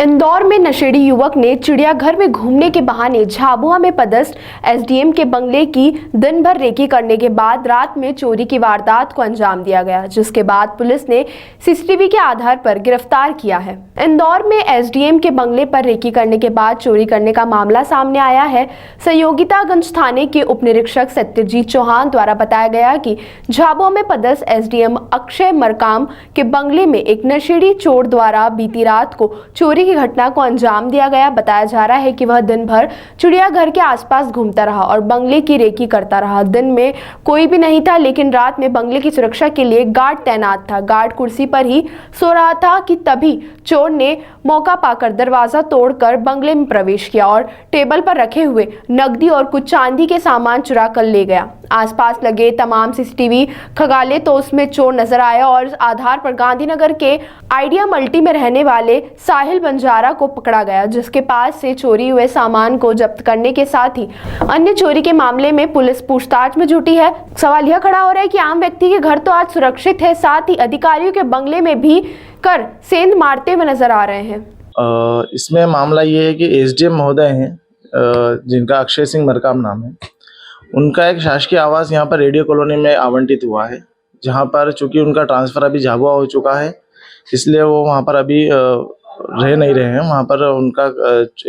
इंदौर में नशेड़ी युवक ने चिड़ियाघर में घूमने के बहाने झाबुआ में पदस्थ एसडीएम के बंगले की दिन भर रेकी करने के बाद रात में चोरी की वारदात को अंजाम दिया गया, जिसके बाद पुलिस ने सीसीटीवी के आधार पर गिरफ्तार किया है। इंदौर में एसडीएम के बंगले पर रेकी करने के बाद चोरी करने का मामला सामने आया है। सहयोगितागंज थाने के उप निरीक्षक सत्यजीत चौहान द्वारा बताया गया कि झाबुआ में पदस्थ एसडीएम अक्षय मरकाम के बंगले में एक नशेड़ी चोर द्वारा बीती रात को चोरी की घटना को अंजाम दिया गया। बताया जा रहा है कि वह दिन भर चिड़ियाघर के आसपास घूमता रहा और बंगले की रेकी करता रहा। दिन में कोई भी नहीं था, लेकिन रात में बंगले की सुरक्षा के लिए गार्ड तैनात था। गार्ड कुर्सी पर ही सो रहा था कि तभी चोर ने मौका पाकर दरवाजा तोड़कर बंगले में प्रवेश किया और टेबल पर रखे हुए नकदी और कुछ चांदी के सामान चुरा कर ले गया। आसपास लगे तमाम सीसीटीवी खंगाले तो उसमें चोर नजर आया और इस आधार पर गांधीनगर के आइडिया मल्टी में रहने वाले साहिल बंजारा को पकड़ा गया, जिसके पास से चोरी हुए सामान को जब्त करने के साथ ही अन्य चोरी के मामले में पुलिस पूछताछ में जुटी है। सवाल यह खड़ा हो रहा है कि आम व्यक्ति के घर तो आज सुरक्षित है, साथ ही अधिकारियों के बंगले में भी कर सेंध मारते हुए नजर आ रहे हैं। इसमें मामला ये है कि एसडीएम महोदय हैं, जिनका अक्षय सिंह मरकाम नाम है, उनका एक शासकीय आवास यहाँ पर रेडियो कॉलोनी में आवंटित हुआ है, जहाँ पर चूंकि उनका ट्रांसफर अभी झाबुआ हो चुका है, इसलिए वो वहाँ पर अभी रह नहीं रहे हैं। वहाँ पर उनका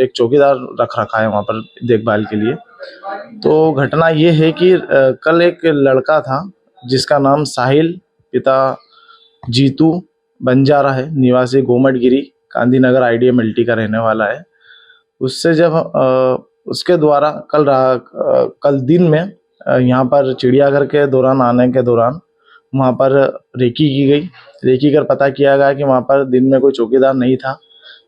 एक चौकीदार रख रखा है वहाँ पर देखभाल के लिए। तो घटना ये है कि कल एक लड़का था जिसका नाम साहिल पिता जीतू बंजारा है, निवासी गोमटगिरी गांधीनगर आइडिया मल्टी का रहने वाला है। उससे जब उसके द्वारा कल दिन में यहाँ पर चिड़ियाघर के दौरान आने के दौरान वहाँ पर रेकी की गई। रेकी कर पता किया गया कि वहाँ पर दिन में कोई चौकीदार नहीं था,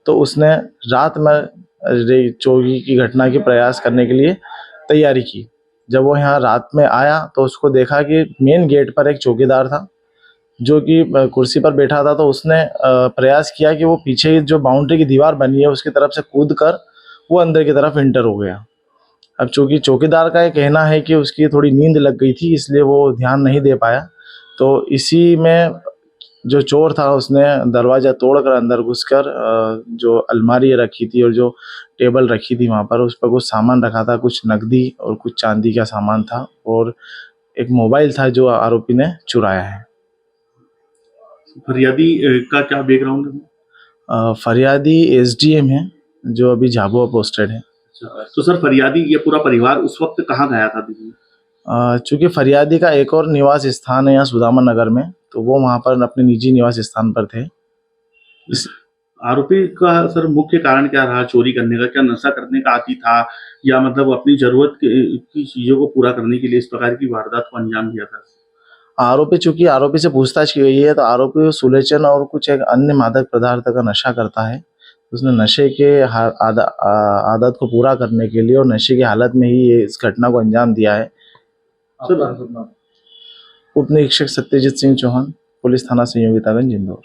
तो उसने रात में चोरी की घटना की प्रयास करने के लिए तैयारी की। जब वो यहाँ रात में आया तो उसको देखा कि मेन गेट पर एक चौकीदार था जो कि कुर्सी पर बैठा था। तो उसने प्रयास किया कि वो पीछे जो बाउंड्री की दीवार बनी है उसकी तरफ से कूद कर वो अंदर की तरफ एंटर हो गया। अब चूंकि चौकीदार का ये कहना है कि उसकी थोड़ी नींद लग गई थी, इसलिए वो ध्यान नहीं दे पाया। तो इसी में जो चोर था उसने दरवाज़ा तोड़कर अंदर घुसकर जो अलमारी रखी थी और जो टेबल रखी थी वहाँ पर, उस पर कुछ सामान रखा था, कुछ नकदी और कुछ चांदी का सामान था और एक मोबाइल था जो आरोपी ने चुराया है। फरियादी का क्या बैकग्राउंड है? फरियादी एसडीएम है जो अभी झाबुआ पोस्टेड है। तो सर, फरियादी ये पूरा परिवार उस वक्त कहाँ गया था? चूंकि फरियादी का एक और निवास स्थान है यहाँ सुदामा नगर में, तो वो वहाँ पर अपने निजी निवास स्थान पर थे। इस आरोपी का सर मुख्य कारण क्या रहा चोरी करने का? क्या नशा करने का आदी था या मतलब अपनी जरूरत की चीजों को पूरा करने के लिए इस प्रकार की वारदात को अंजाम दिया था? चूंकि आरोपी से पूछताछ की गई है तो आरोपी सुलेचन और कुछ एक अन्य मादक पदार्थ का नशा करता है। उसने नशे के आदत को पूरा करने के लिए और नशे की हालत में ही ये इस घटना को अंजाम दिया है। उप निरीक्षक सत्यजीत सिंह चौहान, पुलिस थाना सहयोगितागंज इंदौर।